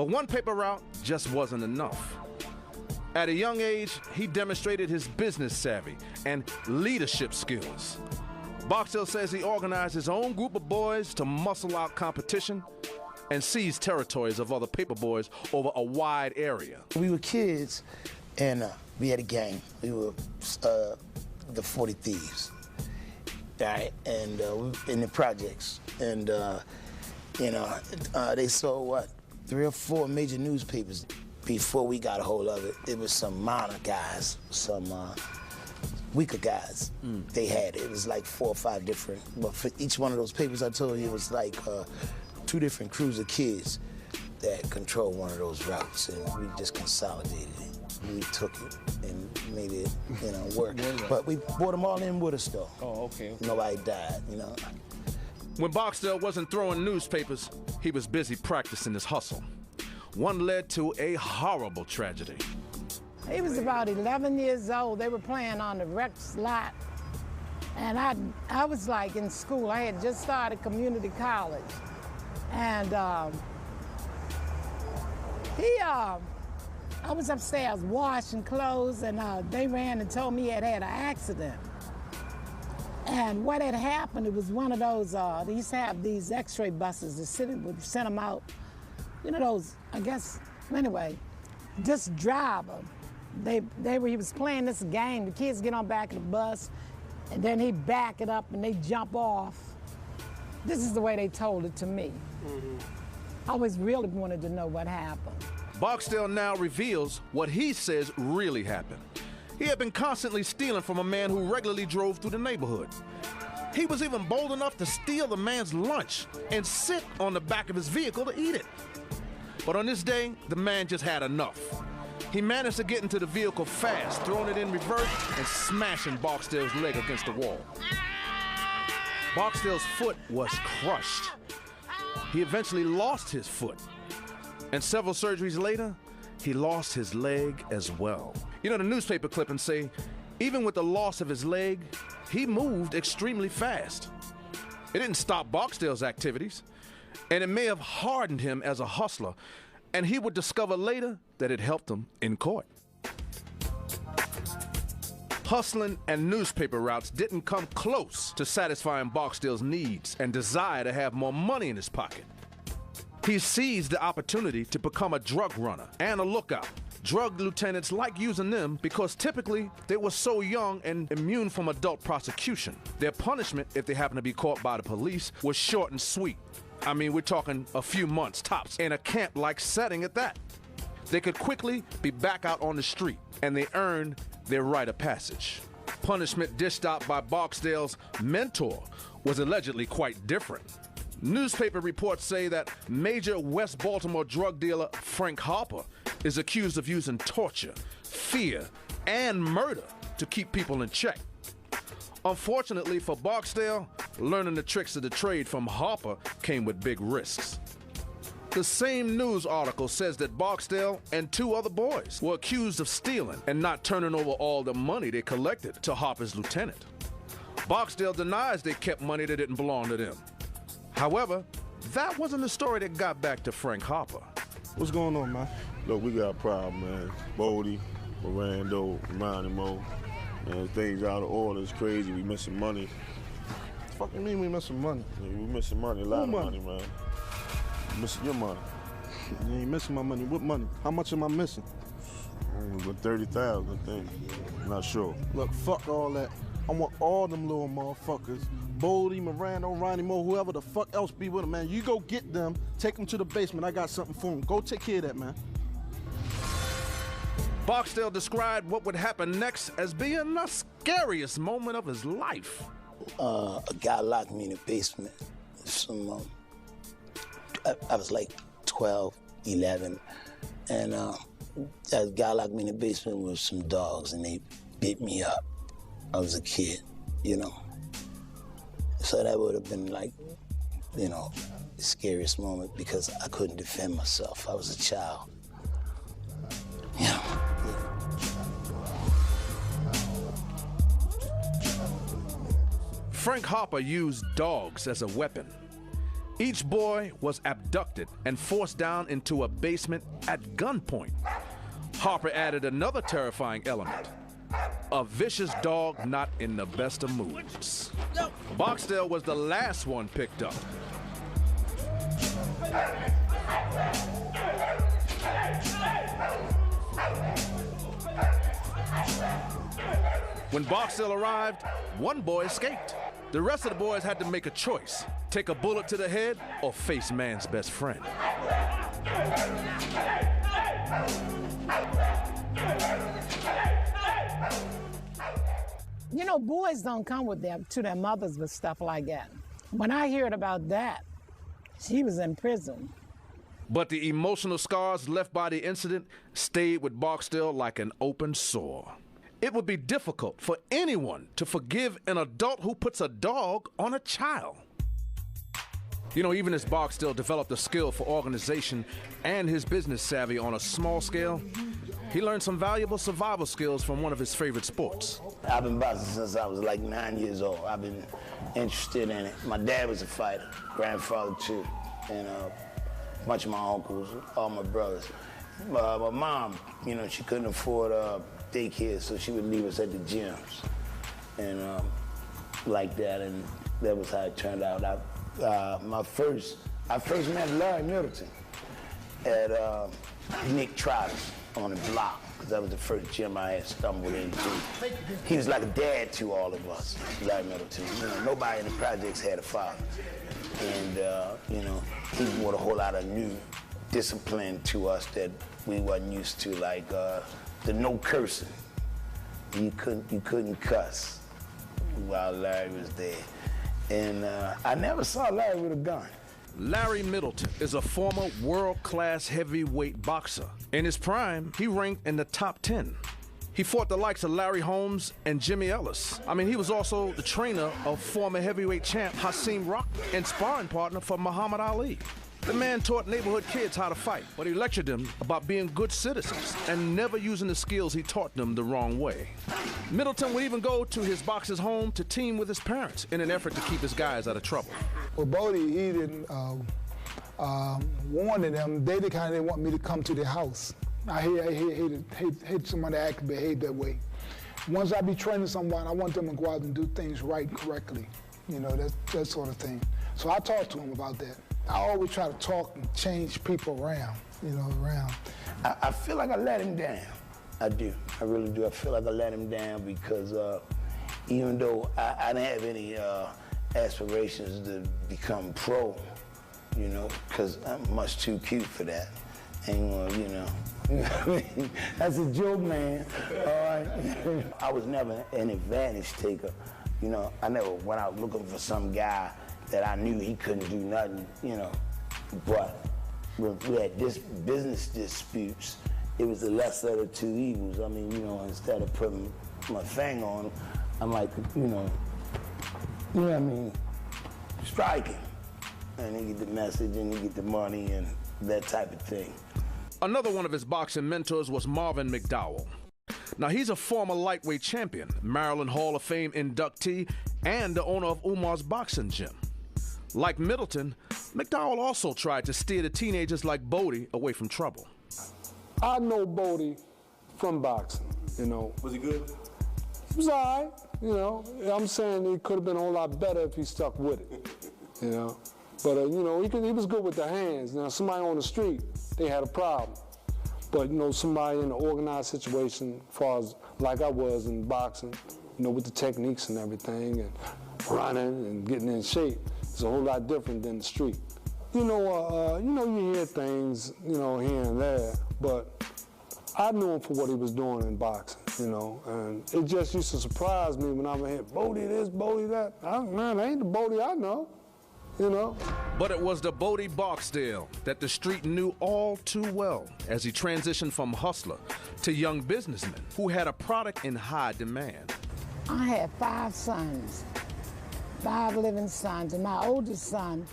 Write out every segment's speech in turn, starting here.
But one paper route just wasn't enough. At a young age, he demonstrated his business savvy and leadership skills. Barksdale says he organized his own group of boys to muscle out competition and seize territories of other paper boys over a wide area. We were kids, and we had a gang. We were the 40 Thieves, right? And we were in the projects. And, they sold, what, 3 or 4 major newspapers. Before we got a hold of it, it was some minor guys, some weaker guys. They had it. It was like 4 or 5 different, but for each one of those papers I told you, it was like 2 different crews of kids that controlled one of those routes, and we just consolidated it. We took it and made it, work. But we brought them all in with us, though. Oh, okay. Nobody died, When Barksdale wasn't throwing newspapers, he was busy practicing his hustle. One led to a horrible tragedy. He was about 11 years old. They were playing on the rec lot. And I was like in school. I had just started community college. And I was upstairs washing clothes, and they ran and told me he had had an accident. And what had happened, it was one of those, they used to have these x-ray buses. The city would send them out. Those, I guess, anyway, just drive them. He was playing this game. The kids get on back of the bus, and then he back it up and they jump off. This is the way they told it to me. I always really wanted to know what happened. Barksdale now reveals what he says really happened. He had been constantly stealing from a man who regularly drove through the neighborhood. He was even bold enough to steal the man's lunch and sit on the back of his vehicle to eat it. But on this day, the man just had enough. He managed to get into the vehicle fast, throwing it in reverse and smashing Barksdale's leg against the wall. Barksdale's foot was crushed. He eventually lost his foot. And several surgeries later, he lost his leg as well. The newspaper clippings say, even with the loss of his leg, he moved extremely fast. It didn't stop Barksdale's activities, and it may have hardened him as a hustler, and he would discover later that it helped him in court. Hustling and newspaper routes didn't come close to satisfying Barksdale's needs and desire to have more money in his pocket. He seized the opportunity to become a drug runner and a lookout. Drug lieutenants like using them because typically they were so young and immune from adult prosecution. Their punishment, if they happen to be caught by the police, was short and sweet. I mean, we're talking a few months tops in a camp-like setting at that. They could quickly be back out on the street, and they earned their rite of passage. Punishment dished out by Barksdale's mentor was allegedly quite different. Newspaper reports say that major West Baltimore drug dealer Frank Harper is accused of using torture, fear, and murder to keep people in check. Unfortunately for Barksdale, learning the tricks of the trade from Harper came with big risks. The same news article says that Barksdale and 2 other boys were accused of stealing and not turning over all the money they collected to Harper's lieutenant. Barksdale denies they kept money that didn't belong to them. However, that wasn't the story that got back to Frank Harper. What's going on, man? Look, we got a problem, man. Bodie, Mirando, Geronimo, and things out of order. It's crazy. We missing money. What the fuck you mean we missing money? Yeah, we missing money, a lot of money, man. Missing your money. You ain't missing my money. What money? How much am I missing? About 30,000, I think. Not sure. Look, fuck all that. I want all them little motherfuckers. Bodie, Miranda, Ronimo, whoever the fuck else be with them, man. You go get them, take them to the basement. I got something for them. Go take care of that, man. Barksdale described what would happen next as being the scariest moment of his life. A guy locked me in the basement. I was like 12, 11, and that guy locked me in the basement with some dogs, and they beat me up. I was a kid, So that would have been like, the scariest moment because I couldn't defend myself. I was a child. Frank Harper used dogs as a weapon. Each boy was abducted and forced down into a basement at gunpoint. Harper added another terrifying element: a vicious dog not in the best of moods. Barksdale was the last one picked up. When Barksdale arrived, one boy escaped. The rest of the boys had to make a choice: take a bullet to the head or face man's best friend. You know, boys don't come to their mothers with stuff like that. When I heard about that, she was in prison. But the emotional scars left by the incident stayed with Barksdale like an open sore. It would be difficult for anyone to forgive an adult who puts a dog on a child. You know, even as Barksdale developed a skill for organization and his business savvy on a small scale, he learned some valuable survival skills from one of his favorite sports. I've been boxing since I was like 9 years old. I've been interested in it. My dad was a fighter, grandfather too, and a bunch of my uncles, all my brothers. My mom, you know, she couldn't afford daycare, so she would leave us at the gyms, and like that, and that was how it turned out. I first met Larry Middleton at Nick Trotter's on the block, because that was the first gym I had stumbled into. He was like a dad to all of us, Larry Middleton. You know, nobody in the projects had a father, and you know, he brought a whole lot of new discipline to us that we wasn't used to, like the no cursing. You couldn't cuss while Larry was there. And I never saw Larry with a gun. Larry Middleton is a former world-class heavyweight boxer. In his prime, he ranked in the top 10. He fought the likes of Larry Holmes and Jimmy Ellis. I mean, he was also the trainer of former heavyweight champ Hasim Rockman and sparring partner for Muhammad Ali. The man taught neighborhood kids how to fight, but he lectured them about being good citizens and never using the skills he taught them the wrong way. Middleton would even go to his boxer's home to team with his parents in an effort to keep his guys out of trouble. Well, Bodie, he didn't warn them. They kind of didn't want me to come to their house. I hate somebody that behave that way. Once I be training someone, I want them to go out and do things right and correctly. You know, that sort of thing. So I talked to him about that. I always try to talk and change people around, you know, around. I feel like I let him down. I do. I really do. I feel like I let him down because even though I didn't have any aspirations to become pro, you know, because I'm much too cute for that. And, you know, that's a joke, man. All right. I was never an advantage taker. You know, I never went out looking for some guy that I knew he couldn't do nothing, you know. But when we had business disputes, it was the lesser of the two evils. I mean, you know, instead of putting my finger on him, I'm like, you know what I mean, strike him. And he get the message and he get the money and that type of thing. Another one of his boxing mentors was Marvin McDowell. Now, he's a former lightweight champion, Maryland Hall of Fame inductee, and the owner of Umar's Boxing Gym. Like Middleton, McDowell also tried to steer the teenagers like Bodie away from trouble. I know Bodie from boxing, you know. Was he good? He was all right, you know. I'm saying he could have been a whole lot better if he stuck with it, you know. But, you know, he was good with the hands. Now, somebody on the street, they had a problem. But, you know, somebody in an organized situation, as far as like I was in boxing, you know, with the techniques and everything, and running and getting in shape, it's a whole lot different than the street. You know, you hear things, you know, here and there, but I knew him for what he was doing in boxing, you know, and it just used to surprise me when I would hear, Bodie this, Bodie that. Man, that ain't the Bodie I know, you know. But it was the Bodie Barksdale that the street knew all too well as he transitioned from hustler to young businessman who had a product in high demand. I had 5 sons, 5 living sons, and my oldest son,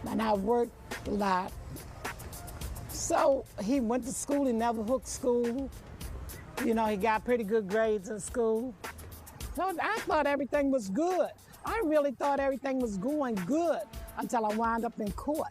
and I worked a lot. So he went to school, he never hooked school. You know, he got pretty good grades in school. So I thought everything was good. I really thought everything was going good until I wound up in court.